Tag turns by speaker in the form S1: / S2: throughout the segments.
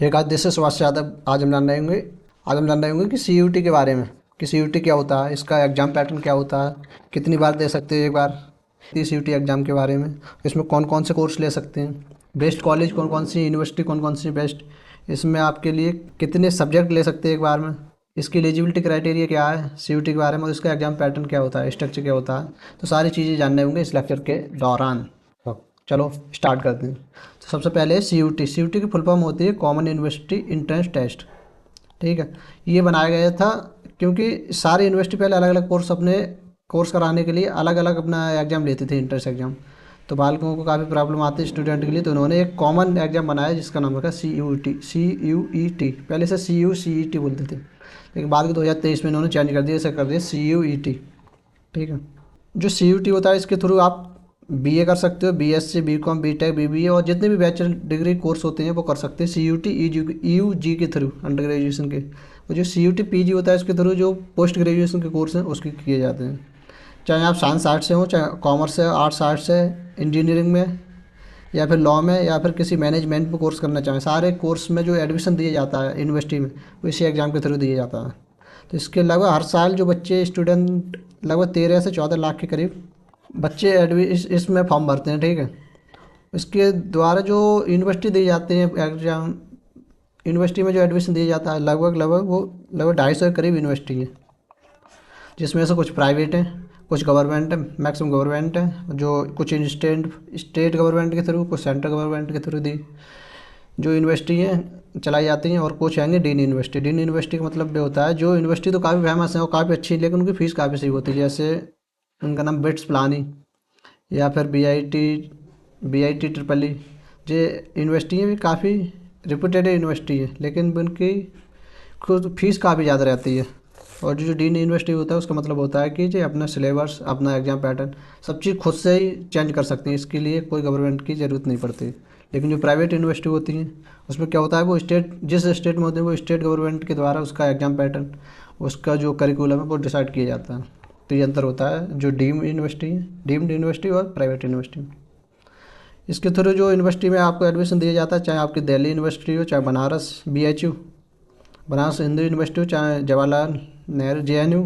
S1: एक आज दिस से सुभाष यादव। आज हम जान रहे होंगे कि सीयूटी के बारे में, कि सीयूटी क्या होता है, इसका एग्ज़ाम पैटर्न क्या होता है, कितनी बार दे सकते हैं एक बार सीयूटी एग्ज़ाम के बारे में, इसमें कौन कौन से कोर्स ले सकते हैं, बेस्ट कॉलेज कौन कौन सी, यूनिवर्सिटी कौन कौन सी बेस्ट, इसमें आपके लिए कितने सब्जेक्ट ले सकते हैं एक बार में, इसकी एलिजिबिलिटी क्राइटेरिया क्या है सीयूटी के बारे में, और इसका एग्ज़ाम पैटर्न क्या होता है, स्ट्रक्चर क्या होता है। तो सारी चीज़ें जानने होंगे इस लेक्चर के दौरान। तो चलो स्टार्ट करते हैं। तो सबसे पहले सी यू टी की फुल फॉर्म होती है कॉमन यूनिवर्सिटी इंट्रेंस टेस्ट। ठीक है, ये बनाया गया था क्योंकि सारी यूनिवर्सिटी पहले अलग अलग कोर्स कराने के लिए अलग अलग अपना एग्ज़ाम लेती थी, इंट्रेंस एग्ज़ाम। तो बालकों को काफ़ी प्रॉब्लम आती है स्टूडेंट के लिए, तो उन्होंने एक कॉमन एग्ज़ाम बनाया जिसका नाम रखा सी यू ई टी। पहले से सी ई टी बोलते थे, लेकिन बाद में 2023 में इन्होंने चेंज कर दिया, इसे कर दिया सी यू ई टी। ठीक है, जो सी यू टी होता है इसके थ्रू आप बीए कर सकते हो, बीएससी, बीकॉम, बीटेक, बीबीए और जितने भी बैचलर डिग्री कोर्स होते हैं वो कर सकते हैं सी यू टी यू जी के थ्रू, अंडर ग्रेजुएशन के। और जो सी यू टी पी जी होता है इसके थ्रू जो पोस्ट ग्रेजुएशन के कोर्स हैं उसके किए जाते हैं। चाहे आप साइंस आर्ट्स से हो, चाहे कॉमर्स से, आर्ट्स आर्ट्स से, इंजीनियरिंग में, या फिर लॉ में, या फिर किसी मैनेजमेंट में कोर्स करना चाहें, सारे कोर्स में जो एडमिशन दिया जाता है यूनिवर्सिटी में वो इसी एग्ज़ाम के थ्रू दिया जाता है। तो इसके लगभग हर साल जो बच्चे स्टूडेंट लगभग 13 से 14 लाख के करीब बच्चे इसमें फॉर्म भरते हैं। ठीक है, इसके द्वारा जो यूनिवर्सिटी दी जाते हैं एग्ज़ाम, यूनिवर्सिटी में जो एडमिशन दिया जाता है लगभग 250 के करीब यूनिवर्सिटी है, जिसमें से कुछ प्राइवेट हैं, कुछ गवर्नमेंट है, मैक्सिमम गवर्नमेंट है, जो कुछ स्टेट गवर्नमेंट के थ्रू, कुछ सेंट्रल गवर्नमेंट के थ्रू दी जो यूनिवर्सिटी हैं चलाई जाती हैं। और कुछ आएंगे डीन यूनिवर्सिटी। डीन यूनिवर्सिटी का मतलब ये होता है जो यूनिवर्सिटी तो काफ़ी फेमस है और काफ़ी अच्छी है, लेकिन उनकी फ़ीस काफ़ी सही होती है। जैसे उनका नाम बिट्स पिलानी, या फिर B I T triple E, ये यूनिवर्सिटी है भी काफ़ी रिप्यूटेड यूनिवर्सिटी है, लेकिन उनकी खुद फीस काफ़ी ज़्यादा रहती है। और जो डीन यूनिवर्सिटी होता है उसका मतलब होता है कि जो अपना सिलेबस, अपना एग्ज़ाम पैटर्न, सब चीज़ खुद से ही चेंज कर सकती हैं, इसके लिए कोई गवर्नमेंट की ज़रूरत नहीं पड़ती। लेकिन जो प्राइवेट यूनिवर्सिटी होती हैं उसमें क्या होता है, वो जिस स्टेट में होते हैं वो स्टेट गवर्नमेंट के द्वारा उसका एग्ज़ाम पैटर्न, उसका जो करिकुलम है वो डिसाइड किया जाता है। तो ये अंतर होता है जो डीम्ड यूनिवर्सिटी और प्राइवेट यूनिवर्सिटी। इसके थ्रू जो यूनिवर्सिटी में आपको एडमिशन दिया जाता है, चाहे आपकी दिल्ली यूनिवर्सिटी हो, चाहे बनारस BHU, बनारस हिंदू यूनिवर्सिटी हो, चाहे Jawaharlal Nehru JNU,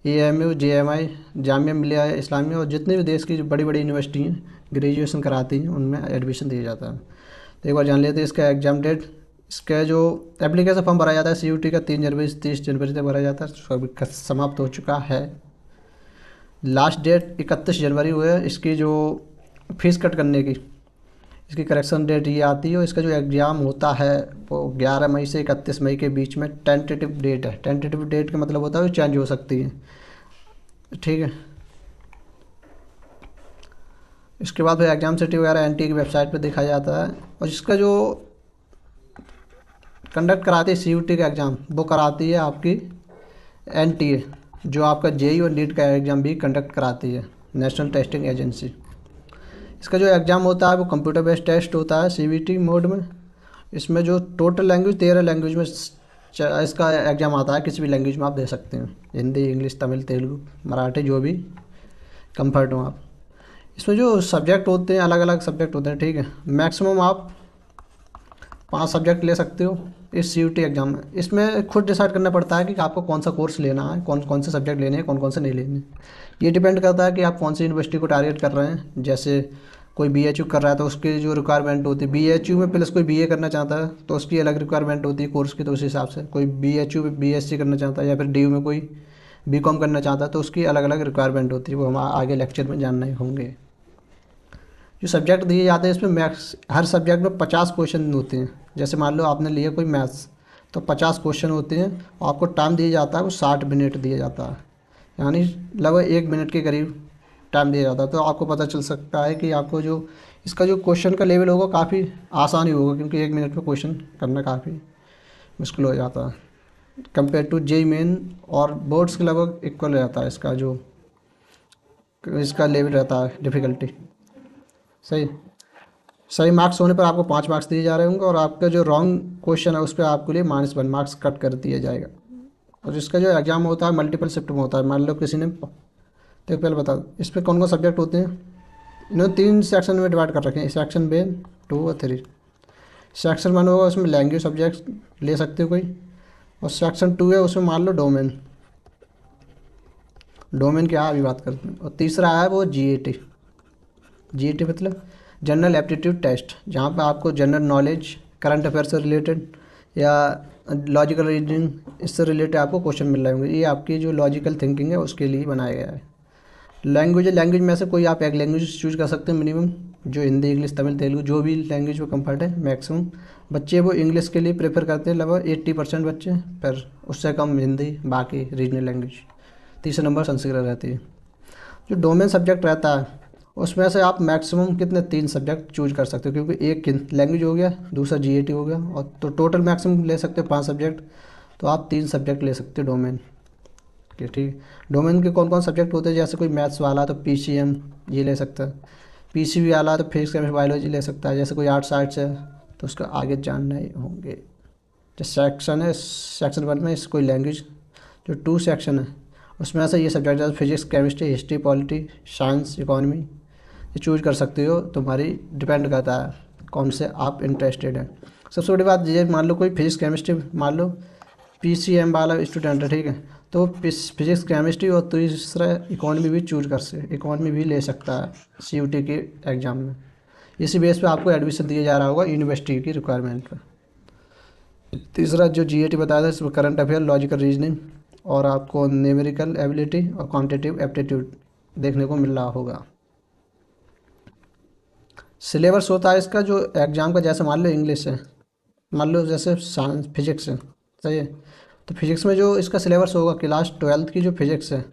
S1: AMU, JMI, Jamia Millia Islamia, और जितने भी देश की जो बड़ी बड़ी यूनिवर्सिटी हैं ग्रेजुएशन कराती हैं उनमें एडमिशन दिया जाता है। तो एक बार जान लेते हैं इसका एग्ज़ाम डेट। इसका जो एप्लीकेशन फॉर्म भरा जाता है CUT का 3 जनवरी से 30 जनवरी तक भरा जाता है, तो अभी समाप्त हो चुका है। लास्ट डेट 31 जनवरी हुई है इसकी जो फीस कट करने की। इसकी करेक्शन डेट ये आती है, और इसका जो एग्ज़ाम होता है वो 11 मई से 31 मई के बीच में टेंटेटिव डेट है। टेंटेटिव डेट का मतलब होता है वो चेंज हो सकती है। ठीक है, इसके बाद फिर एग्ज़ाम सिटी वगैरह NTA की वेबसाइट पे देखा जाता है। और इसका जो कंडक्ट कराती है CUT का एग्ज़ाम वो कराती है आपकी NTA, जो आपका JEE और नीट का एग्ज़ाम भी कंडक्ट कराती है, नेशनल टेस्टिंग एजेंसी। इसका जो एग्ज़ाम होता है वो कंप्यूटर बेस्ड टेस्ट होता है CBT मोड में। इसमें जो टोटल लैंग्वेज 13 लैंग्वेज में इसका एग्ज़ाम आता है, किसी भी लैंग्वेज में आप दे सकते हैं, हिंदी, इंग्लिश, तमिल, तेलुगु, मराठी, जो भी कंफर्ट हो आप। इसमें जो सब्जेक्ट होते हैं अलग अलग सब्जेक्ट होते हैं। ठीक है, मैक्सिमम आप 5 सब्जेक्ट ले सकते हो इस CUT एग्ज़ाम में। इसमें खुद डिसाइड करना पड़ता है कि आपको कौन सा कोर्स लेना है, कौन कौन से सब्जेक्ट लेने हैं, कौन कौन से नहीं लेने। ये डिपेंड करता है कि आप कौन सी यूनिवर्सिटी को टारगेट कर रहे हैं। जैसे कोई BHU कर रहा है तो उसकी जो रिक्वायरमेंट होती है, BHU में प्लस कोई BA करना चाहता है तो उसकी अलग रिक्वायरमेंट होती है कोर्स की, तो उस हिसाब से कोई BHU में BSc करना चाहता है, या फिर DU में कोई BCom करना चाहता है तो उसकी अलग अलग रिक्वायरमेंट होती है, वो हम आगे लेक्चर में जानने होंगे। जो सब्जेक्ट दिए जाते हैं इसमें मैक्स हर सब्जेक्ट में 50 क्वेश्चन होते हैं। जैसे मान लो आपने लिया कोई मैथ्स, तो 50 क्वेश्चन होते हैं और आपको टाइम दिया जाता है वो 60 मिनट दिया जाता है, यानी लगभग 1 मिनट के करीब टाइम दिया जाता है। तो आपको पता चल सकता है कि आपको जो इसका जो क्वेश्चन का लेवल होगा काफ़ी आसान ही होगा, क्योंकि 1 मिनट में क्वेश्चन करना काफ़ी मुश्किल हो जाता है कंपेयर टू JEE मेन, और बोर्ड्स के लगभग इक्वल रहता है इसका लेवल रहता है डिफ़िकल्टी। सही सही मार्क्स होने पर आपको 5 मार्क्स दिए जा रहे होंगे, और आपका जो रॉन्ग क्वेश्चन है उस पर आपके लिए -1 मार्क्स कट कर दिया जाएगा। और इसका जो एग्ज़ाम होता है मल्टीपल शिफ्ट में होता है। मान लो किसी ने, तो पहले बता दो इस पर कौन कौन सब्जेक्ट होते हैं। इन्होंने 3 सेक्शन में डिवाइड कर रखे हैं, सेक्शन 1, 2 और 3। सेक्शन 1 होगा उसमें लैंग्वेज सब्जेक्ट ले सकते हो कोई, और सेक्शन 2 है उसमें मान लो डोमेन। डोमेन क्या है अभी बात करते हैं। और तीसरा है वो जीएटी। जीएटी मतलब जनरल एप्टीट्यूड टेस्ट, जहाँ पे आपको जनरल नॉलेज, करंट अफेयर से रिलेटेड या लॉजिकल रीजनिंग इससे रिलेटेड आपको क्वेश्चन मिल रहे होंगे। ये आपकी जो लॉजिकल थिंकिंग है उसके लिए बनाया गया है। लैंग्वेज में से कोई आप एक लैंग्वेज चूज कर सकते हैं मिनिमम, जो हिंदी, इंग्लिश, तमिल, तेलुगु, जो भी लैंग्वेज में कंफर्ट है। मैक्सिमम बच्चे वो इंग्लिश के लिए प्रेफर करते हैं, लगभग 80% बच्चे, पर उससे कम हिंदी, बाकी रीजनल लैंग्वेज। तीसरे नंबर संस्कृत रहती है। जो डोमेन सब्जेक्ट रहता है उसमें से आप मैक्सिमम कितने 3 सब्जेक्ट चूज कर सकते हो, क्योंकि एक लैंग्वेज हो गया, दूसरा जीएटी हो गया, और तो टोटल मैक्सिमम ले सकते हो 5 सब्जेक्ट। तो आप 3 सब्जेक्ट ले सकते हो डोमेन के। ठीक, डोमेन के कौन कौन सब्जेक्ट होते हैं, जैसे कोई मैथ्स वाला तो पीसीएम ये ले सकता है, पीसीबी वाला तो फिजिक्स केमिस्ट्री बायोलॉजी ले सकता है, जैसे कोई आर्ट साइंस है तो उसका आगे जानना ही होंगे। जो सेक्शन है, सेक्शन 1 में इस कोई लैंग्वेज, जो 2 सेक्शन है उसमें से ये सब्जेक्ट जैसे physics, chemistry, history, polity, science, economy ये चूज कर सकते हो। तुम्हारी डिपेंड करता है कौन से आप इंटरेस्टेड हैं। सबसे बड़ी बात ये, मान लो कोई फिजिक्स केमिस्ट्री, मान लो पीसीएम वाला स्टूडेंट है, ठीक है, तो फिजिक्स केमिस्ट्री और तीसरा इकोनॉमी भी चूज कर सकते, इकोनॉमी भी ले सकता है सीयूटी के एग्ज़ाम में। इसी बेस पे आपको एडमिशन दिया जा रहा होगा यूनिवर्सिटी की रिक्वायरमेंट पर। तीसरा जो जीएटी बताया था इसमें करंट अफेयर, लॉजिकल रीजनिंग और आपको न्यूमेरिकल एबिलिटी और क्वांटिटेटिव एप्टीट्यूड देखने को मिल रहा होगा। सिलेबस होता है इसका जो एग्ज़ाम का, जैसे मान लो इंग्लिश है, मान लो जैसे साइंस, फिजिक्स है, सही है, तो फिजिक्स में जो इसका सिलेबस होगा क्लास 12th की जो फिजिक्स है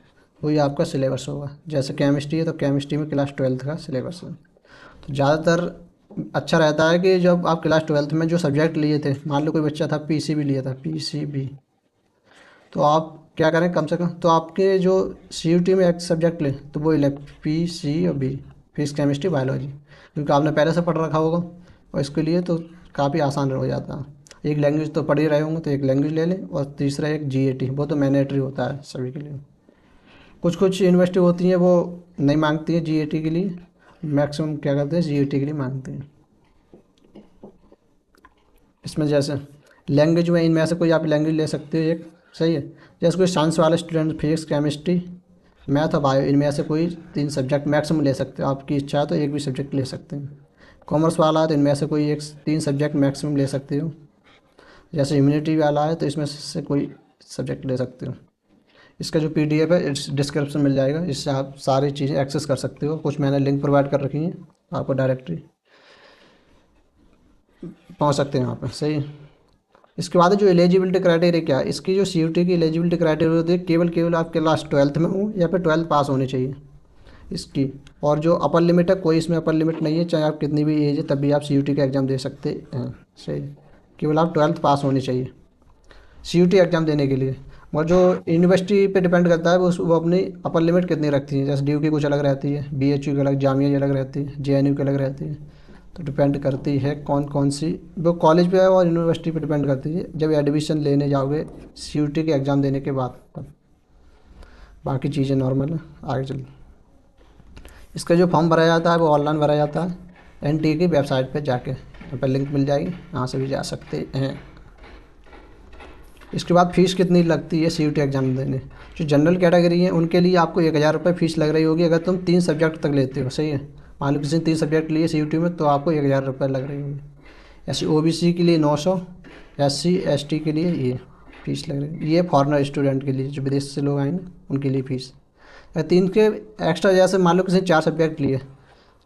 S1: वही आपका सिलेबस होगा। जैसे केमिस्ट्री है तो केमिस्ट्री में क्लास 12th का सिलेबस है। तो ज़्यादातर अच्छा रहता है कि जब आप क्लास 12th में जो सब्जेक्ट लिए थे, मान लो कोई बच्चा था पीसीबी लिया था, पीसीबी, तो आप क्या करें, कम से कम तो आपके जो सीयूटी में एक सब्जेक्ट लें तो वो पी, सी और बी, फिजिक्स, केमिस्ट्री, बायोलॉजी, क्योंकि आपने पहले से पढ़ रखा होगा और इसके लिए तो काफ़ी आसान हो जाता है। एक लैंग्वेज तो पढ़ ही रहे होंगे तो एक लैंग्वेज ले लें, और तीसरा एक जीएटी, वो तो मैंडेटरी होता है सभी के लिए। कुछ कुछ यूनिवर्सिटी होती हैं वो नहीं मांगती है जीएटी के लिए, मैक्सिमम क्या करते हैं जीएटी के लिए मांगते हैं। इसमें जैसे लैंग्वेज में इनमें से कोई आप लैंग्वेज ले सकते हो एक, सही है, जैसे कोई साइंस वाले स्टूडेंट फिजिक्स, केमिस्ट्री, मैथ और बायो, इनमें से कोई 3 सब्जेक्ट मैक्सिमम ले सकते हो। आपकी इच्छा है तो एक भी सब्जेक्ट ले सकते हैं। कॉमर्स वाला है तो इनमें से कोई एक 3 सब्जेक्ट मैक्सिमम ले सकते हो। जैसे ह्यूमैनिटी वाला है तो इसमें से कोई सब्जेक्ट ले सकते हो। इसका जो पीडीएफ है इस डिस्क्रिप्शन मिल जाएगा, इससे आप सारी चीज़ें एक्सेस कर सकते हो। कुछ मैंने लिंक प्रोवाइड कर रखी हैं, आपको डायरेक्टली पहुंच सकते हैं वहाँ पर, सही है। इसके बाद जो एलिजिबिलिटी क्राइटेरिया क्या है, इसकी जो सीयूटी की एलिजिबिलिटी क्राइटेरिया होती है, केवल आप क्लास 12th में हो या फिर 12th पास होनी चाहिए इसकी। और जो अपर लिमिट है, कोई इसमें अपर लिमिट नहीं है, चाहे आप कितनी भी एज है तब भी आप सीयूटी का एग्ज़ाम दे सकते हैं, सही। केवल आप 12th पास होनी चाहिए सीयूटी एग्ज़ाम देने के लिए। और जो यूनिवर्सिटी पे डिपेंड करता है वो अपनी अपर लिमिट कितनी रखती है, जैसे ड्यू की कुछ अलग रहती है, बीएचयू की अलग, जामिया की अलग रहती है, जेएनयू की अलग रहती है। तो डिपेंड करती है कौन कौन सी, वो कॉलेज पे है और यूनिवर्सिटी पे डिपेंड करती है जब एडमिशन लेने जाओगे सीयूटी के एग्ज़ाम देने के बाद तब। बाकी चीज़ें नॉर्मल है, आगे चलो। इसका जो फॉर्म भरा जाता है वो ऑनलाइन भरा जाता है, एनटीए की वेबसाइट पे जाके, यहाँ पर लिंक मिल जाएगी, यहाँ से भी जा सकते हैं। इसके बाद फ़ीस कितनी लगती है सीयूटी एग्ज़ाम देने, जो जनरल कैटेगरी है उनके लिए आपको 1000 रुपये फ़ीस लग रही होगी अगर तुम 3 सब्जेक्ट तक लेते हो, सही है। मान लो किसी ने 3 सब्जेक्ट लिए सीयूटी में तो आपको 1000 रुपये लग रही होगी। ऐसे ओबीसी के लिए 900, एससी एसटी के लिए ये फ़ीस लग रही है। ये फॉरेनर स्टूडेंट के लिए, जो विदेश से लोग आएंगे उनके लिए फ़ीस। अगर 3 के एक्स्ट्रा, जैसे मान लो किसी ने 4 सब्जेक्ट लिए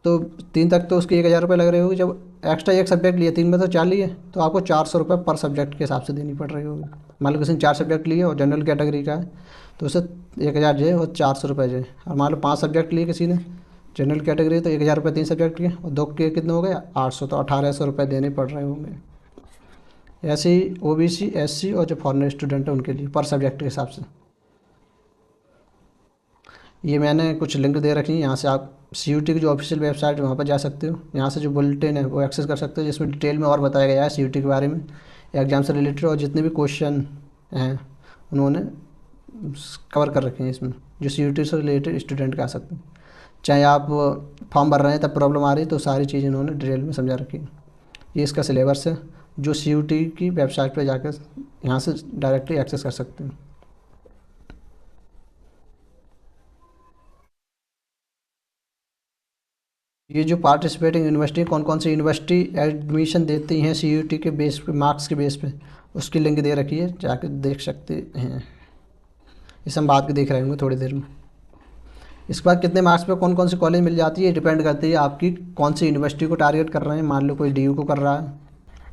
S1: तो 3 तक तो उसके 1000 रुपये लग रहे होगी। जब एक्स्ट्रा एक सब्जेक्ट लिए, 3 में तो 4 लिए, तो आपको 400 रुपये पर सब्जेक्ट के हिसाब से देनी पड़ रही होगी। मान लो किसी ने 4 सब्जेक्ट लिए और जनरल कैटेगरी का है तो उसे 1000 जो है वो 400 रुपये जो है। और मान लो 5 सब्जेक्ट लिए किसी ने जनरल कैटेगरी, तो 1000 रुपये 3 सब्जेक्ट के, और 2 के कितने हो गए 800, तो 1800 रुपये देने पड़ रहे होंगे। ऐसे ही ओबीसी, एससी और जो फॉरेनर स्टूडेंट है उनके लिए पर सब्जेक्ट के हिसाब से। ये मैंने कुछ लिंक दे रखी हैं, यहाँ से आप सीयूटी की जो ऑफिशियल वेबसाइट है वहाँ पर जा सकते हो। यहाँ से जो बुलेटिन है वो एक्सेस कर सकते हो, जिसमें डिटेल में और बताया गया है सीयूटी के बारे में, एग्ज़ाम से रिलेटेड, और जितने भी क्वेश्चन हैं उन्होंने कवर कर रखे हैं इसमें, जो सीयूटी से रिलेटेड स्टूडेंट का आ सकते हैं। चाहे आप फॉर्म भर रहे हैं तब प्रॉब्लम आ रही है तो सारी चीज़ें इन्होंने डिटेल में समझा रखी है। ये इसका सिलेबस है जो CUT की वेबसाइट पे जाकर यहाँ से डायरेक्टली एक्सेस कर सकते हैं। ये जो पार्टिसिपेटिंग यूनिवर्सिटी कौन कौन सी यूनिवर्सिटी एडमिशन देती हैं CUT के बेस पे, मार्क्स के बेस पे, उसकी लिंक दे रखी है, जाकर देख सकते हैं। इसे हम बाद में देख रहे होंगे थोड़ी देर में। इसके बाद कितने मार्क्स पे कौन कौन सी कॉलेज मिल जाती है, डिपेंड करती है आपकी कौन सी यूनिवर्सिटी को टारगेट कर रहे हैं। मान लो कोई DU को कर रहा है,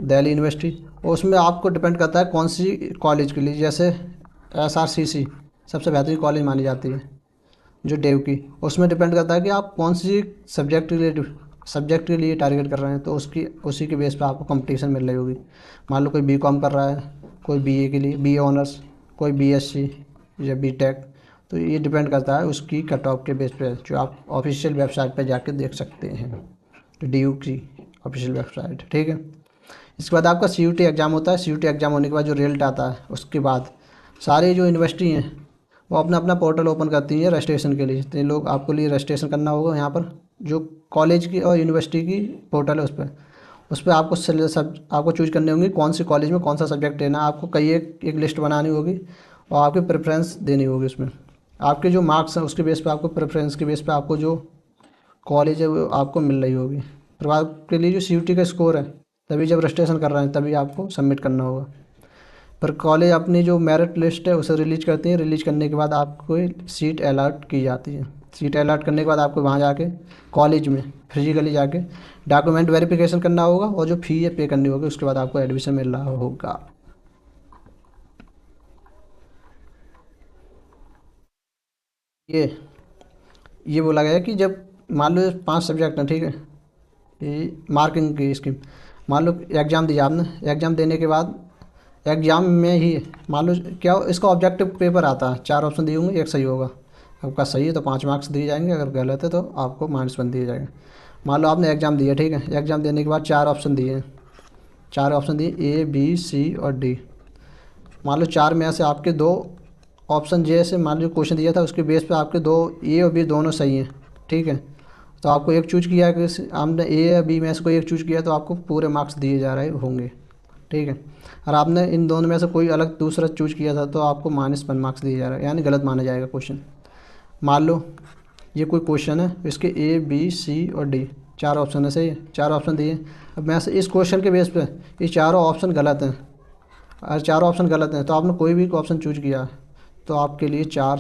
S1: दिल्ली यूनिवर्सिटी, और उसमें आपको डिपेंड करता है कौन सी कॉलेज के लिए। जैसे SRCC सबसे बेहतरीन कॉलेज मानी जाती है जो DU की, उसमें डिपेंड करता है कि आप कौन सी सब्जेक्ट के लिए टारगेट कर रहे हैं, तो उसी के बेस पे आपको कंपटीशन मिल रही होगी। मान लो कोई BCom कर रहा है, कोई BA के लिए BA ऑनर्स, कोई BSc या BTech, तो ये डिपेंड करता है उसकी कट ऑफ के बेस पे, जो आप ऑफिशियल वेबसाइट पे जाके देख सकते हैं, तो DU की ऑफिशियल वेबसाइट। ठीक है। इसके बाद आपका CUT एग्ज़ाम होता है। CUT एग्ज़ाम होने के बाद जो रिजल्ट आता है, उसके बाद सारी जो यूनिवर्सिटी हैं वो अपना अपना पोर्टल ओपन करती है रजिस्ट्रेशन के लिए। जितने लोग आपको लिए रजिस्ट्रेशन करना होगा, यहाँ पर जो कॉलेज की और यूनिवर्सिटी की पोर्टल है उस पर आपको चूज करने होंगे कौन सी कॉलेज में कौन सा सब्जेक्ट लेना है। आपको कई एक लिस्ट बनानी होगी और आपकी प्रेफरेंस देनी होगी उसमें। आपके जो मार्क्स हैं उसके बेस पे, आपको प्रेफरेंस के बेस पे आपको जो कॉलेज है वो आपको मिल रही होगी। पर आपके लिए जो CUT का स्कोर है, तभी जब रजिस्ट्रेशन कर रहे हैं तभी आपको सबमिट करना होगा। पर कॉलेज अपनी जो मेरिट लिस्ट है उसे रिलीज करती है। रिलीज करने के बाद आपको सीट अलॉट की जाती है। सीट अलॉट करने के बाद आपको वहाँ जाके कॉलेज में फिजिकली जाके डॉक्यूमेंट वेरिफिकेशन करना होगा और जो फ़ी है पे करनी होगी। उसके बाद आपको एडमिशन मिल रहा होगा। ये ये बोला गया है कि जब मान लो 5 सब्जेक्ट हैं, ठीक है, ये मार्किंग की स्कीम। मान लो एग्ज़ाम दिया आपने, एग्ज़ाम देने के बाद एग्ज़ाम में ही मान लो क्या इसका ऑब्जेक्टिव पेपर आता है, 4 ऑप्शन दिए होंगे, एक सही होगा। आपका सही है तो 5 मार्क्स दिए जाएंगे, अगर गलत है तो आपको -1 दिए जाएंगे। मान लो आपने एग्ज़ाम दिया, ठीक है, एग्ज़ाम देने के बाद 4 ऑप्शन दिए हैं, 4 ऑप्शन दिए A B C और D। मान लो 4 में से आपके 2 ऑप्शन जैसे मान लो क्वेश्चन दिया था उसके बेस पे आपके 2 A और B दोनों सही हैं, ठीक है, तो आपको एक चूज किया कि आपने A या B में से कोई एक चूज किया तो आपको पूरे मार्क्स दिए जा रहे होंगे, ठीक है। और आपने इन दोनों में से कोई अलग दूसरा चूज किया था तो आपको -1 मार्क्स दिए जा रहा है, यानी गलत माना जाएगा क्वेश्चन। मान लो ये कोई क्वेश्चन है, इसके A B C और D 4 ऑप्शन है, सही है, 4 ऑप्शन दिए। अब मैं से इस क्वेश्चन के बेस पे ये चारों ऑप्शन गलत हैं, और चारों ऑप्शन गलत हैं तो आपने कोई भी ऑप्शन चूज किया तो आपके लिए 4,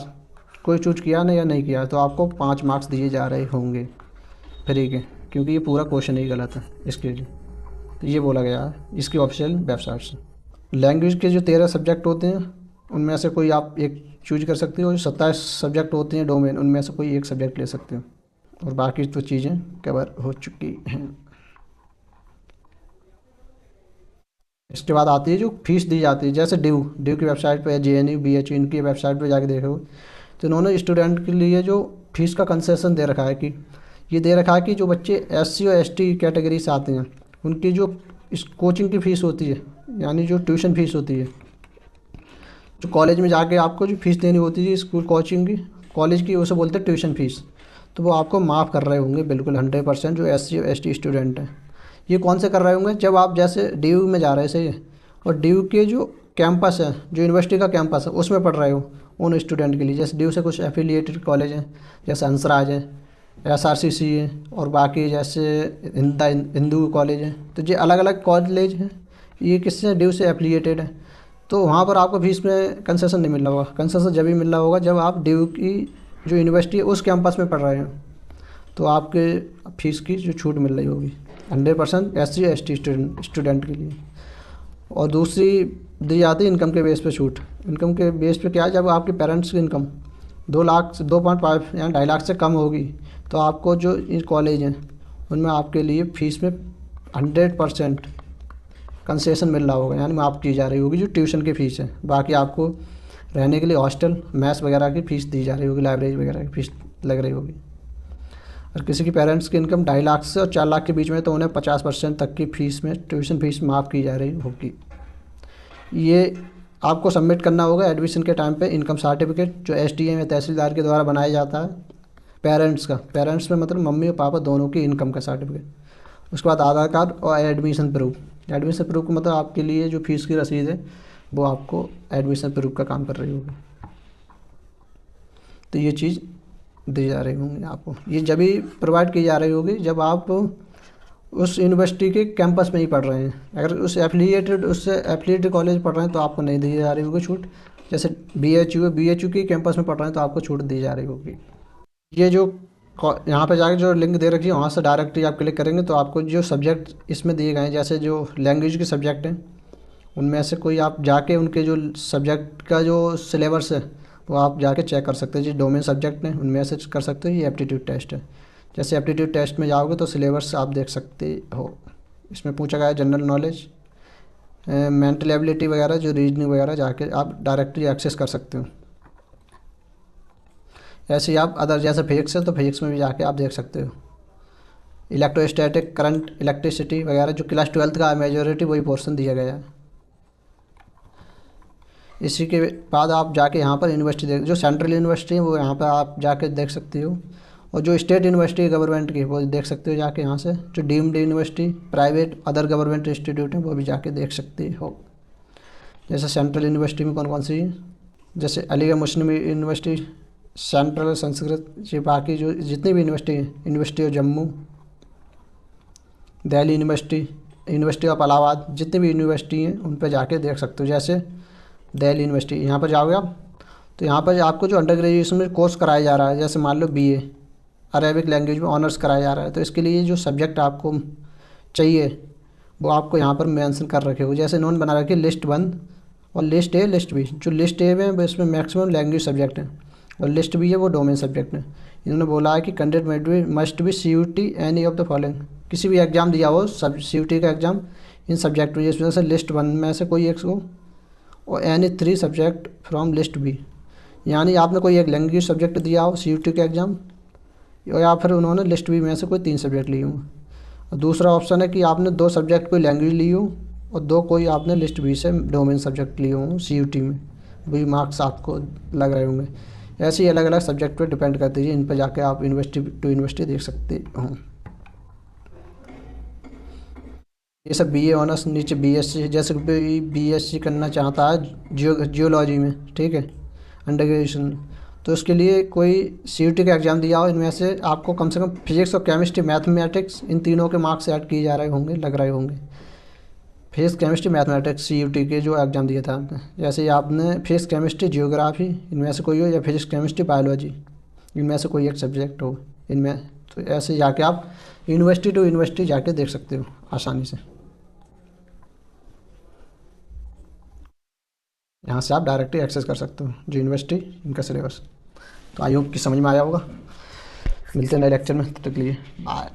S1: कोई चूज किया ना या नहीं किया तो आपको 5 मार्क्स दिए जा रहे होंगे फ्री के, क्योंकि ये पूरा क्वेश्चन ही गलत है इसके लिए। तो ये बोला गया है इसकी ऑफिशियल वेबसाइट से। लैंग्वेज के जो 13 सब्जेक्ट होते हैं उनमें से कोई आप एक चूज कर सकते हो। जो 27 सब्जेक्ट होते हैं डोमेन, उनमें से कोई एक सब्जेक्ट ले सकते हो, और बाकी तो चीज़ें कवर हो चुकी हैं। इसके बाद आती है जो फीस दी जाती है। जैसे ड्यू की वेबसाइट पे, JNU BHU इनकी वेबसाइट पे जाके देखो तो इन्होंने स्टूडेंट के लिए जो फीस का कंसेशन दे रखा है कि ये दे रखा है कि जो बच्चे SC और ST कैटेगरी से आते हैं उनकी जो इस कोचिंग की फ़ीस होती है, यानी जो ट्यूशन फ़ीस होती है, जो कॉलेज में जाके आपको जो फ़ीस देनी होती है स्कूल कोचिंग की, कॉलेज की, उसे बोलते हैं ट्यूशन फ़ीस, तो वो आपको माफ़ कर रहे होंगे बिल्कुल 100% जो SC और ST स्टूडेंट हैं। ये कौन से कर रहे होंगे, जब आप जैसे DU में जा रहे हैं, सही है, और DU के जो कैंपस है, जो यूनिवर्सिटी का कैंपस है उसमें पढ़ रहे हो उन स्टूडेंट के लिए। जैसे DU से कुछ एफिलिएटेड कॉलेज हैं, जैसे हंसराज है, SRCC है, और बाकी जैसे हिंदू कॉलेज है, तो ये अलग अलग कॉलेज हैं, ये किससे DU से एफिलिएटेड है। तो वहाँ पर आपको फीस में कंसेशन नहीं मिल रहा होगा। कंसेशन जब भी मिल रहा होगा जब आप DU की जो यूनिवर्सिटी है उस कैंपस में पढ़ रहे हो, तो आपके फीस की जो छूट मिल रही होगी 100% SC ST स्टूडेंट के लिए। और दूसरी दी जाती है इनकम के बेस पे छूट। इनकम के बेस पे क्या है, जब आपके पेरेंट्स की इनकम 2 लाख से 2.5 या 2.5 लाख से कम होगी तो आपको जो इन कॉलेज हैं उनमें आपके लिए फ़ीस में 100% कंसेशन मिल रहा होगा, यानी माफ़ की जा रही होगी जो ट्यूशन की फ़ीस है। बाकी आपको रहने के लिए हॉस्टल मेस वगैरह की फ़ीस दी जा रही होगी, लाइब्रेरी वगैरह की फ़ीस लग रही होगी। और किसी की पेरेंट्स की इनकम 2.5 लाख से और 4 लाख के बीच में तो उन्हें 50% तक की फ़ीस में ट्यूशन फ़ीस माफ़ की जा रही होगी। ये आपको सबमिट करना होगा एडमिशन के टाइम पे इनकम सर्टिफिकेट, जो SDM या तहसीलदार के द्वारा बनाया जाता है पेरेंट्स का। पेरेंट्स में मतलब मम्मी और पापा दोनों की इनकम का सर्टिफिकेट। उसके बाद आधार कार्ड और एडमिशन प्रूफ। एडमिशन प्रूफ का मतलब आपके लिए जो फीस की रसीद है वो आपको एडमिशन प्रूफ का काम कर रही होगी। तो ये चीज़ दी जा रही होंगी आपको, ये जब भी प्रोवाइड की जा रही होगी जब आप उस यूनिवर्सिटी के कैंपस में ही पढ़ रहे हैं। अगर उससे एफिलिएटेड कॉलेज पढ़ रहे हैं तो आपको नहीं दी जा रही होगी छूट। जैसे BHU है, BHU के कैंपस में पढ़ रहे हैं तो आपको छूट दी जा रही होगी। ये जो यहाँ पे जाके जो लिंक दे रखी है वहाँ से डायरेक्टली आप क्लिक करेंगे तो आपको जो सब्जेक्ट इसमें दिए गए हैं, जैसे जो लैंग्वेज के सब्जेक्ट हैं उनमें से कोई आप जाके उनके जो सब्जेक्ट का जो सिलेबस है वो आप जाके चेक कर सकते हैं। जो डोमेन सब्जेक्ट हैं उनमें से कर सकते हो। ये एप्टीट्यूड टेस्ट है, जैसे एप्टीट्यूड टेस्ट में जाओगे तो सिलेबस आप देख सकते हो। इसमें पूछा गया है जनरल नॉलेज, मेंटल एबिलिटी वगैरह, जो रीजनिंग वगैरह जाके आप डायरेक्टली एक्सेस कर सकते हो। ऐसे ही आप अदर जैसे फिजिक्स है तो फिजिक्स में भी जाके आप देख सकते हो। इलेक्ट्रोस्टैटिक, करंट, इलेक्ट्रिसिटी वगैरह जो क्लास 12th का मेजोरिटी वही पोर्शन दिया गया है। इसी के बाद आप जाके यहाँ पर यूनिवर्सिटी देख, जो सेंट्रल यूनिवर्सिटी है वो यहाँ पर आप जाके देख सकते हो, और जो स्टेट यूनिवर्सिटी है गवर्नमेंट की वो देख सकते हो जाके यहाँ से। जो deemed university, private, other government institute हैं वो भी जाके देख सकते हो। जैसे सेंट्रल यूनिवर्सिटी में कौन कौन सी है, जैसे अलीगढ़ मुस्लिम यूनिवर्सिटी, सेंट्रल संस्कृत, ये बाकी जो जितनी भी यूनिवर्सिटी हैं, university of Jammu, Delhi university, university of Allahabad, जितनी भी यूनिवर्सिटी हैं उन पर जाके देख सकते हो। जैसे दिल्ली यूनिवर्सिटी, यहाँ पर जाओगे आप तो यहाँ पर आपको जो अंडर ग्रेजुएशन में कोर्स कराया जा रहा है, जैसे मान लो BA अरेबिक लैंग्वेज में ऑनर्स कराया जा रहा है, तो इसके लिए जो सब्जेक्ट आपको चाहिए वो आपको यहाँ पर मेंशन कर रखे हो। जैसे इन्होंने बना रखी है लिस्ट 1 और लिस्ट A, लिस्ट B। जो लिस्ट A में इसमें मैक्सिमम लैंग्वेज सब्जेक्ट हैं और लिस्ट B है वो डोमेन सब्जेक्ट है। इन्होंने बोला है कि candidate must be CUT any of the following, किसी भी एग्ज़ाम दिया हो सब CUT का एग्ज़ाम इन सब्जेक्ट में, जिसमें से लिस्ट 1 में से कोई एक हो और any 3 subject from list B। यानी आपने कोई एक लैंग्वेज सब्जेक्ट दिया हो CUT का एग्ज़ाम, या फिर उन्होंने लिस्ट B में से कोई 3 सब्जेक्ट लिए हों। और दूसरा ऑप्शन है कि आपने 2 सब्जेक्ट कोई लैंग्वेज ली हो और 2 कोई आपने लिस्ट B से डोमेन सब्जेक्ट लिए हों CUT में, वही मार्क्स आपको लग रहे होंगे। ऐसे ही अलग अलग सब्जेक्ट पर डिपेंड करती है, इन पर जाके आप यूनिवर्सिटी टू यूनिवर्सिटी देख सकते हो। ये सब BA ऑनर्स, नीचे BSc, जैसे कोई BSc करना चाहता है जियोलॉजी में, ठीक है, अंडर ग्रेजुएशन, तो उसके लिए कोई CUT का एग्ज़ाम दिया हो, इनमें से आपको कम से कम फिजिक्स और केमिस्ट्री, मैथमेटिक्स, इन तीनों के मार्क्स ऐड किए जा रहे होंगे, लग रहे होंगे। फिजिक्स, केमिस्ट्री, मैथमेटिक्स CUT के जो एग्ज़ाम दिया था आपने, जैसे आपने फिजिक्स, केमिस्ट्री, जियोग्राफी इनमें से कोई हो, या फिजिक्स, केमिस्ट्री, बायोलॉजी इनमें से कोई एक सब्जेक्ट हो इनमें, तो ऐसे जाके आप यूनिवर्सिटी टू यूनिवर्सिटी जाके देख सकते हो आसानी से। यहाँ से आप डायरेक्टली एक्सेस कर सकते हो जो यूनिवर्सिटी इनका सिलेबस। तो आई होप कि समझ में आया होगा। मिलते हैं नए लेक्चर में, तब तक के लिए बाय।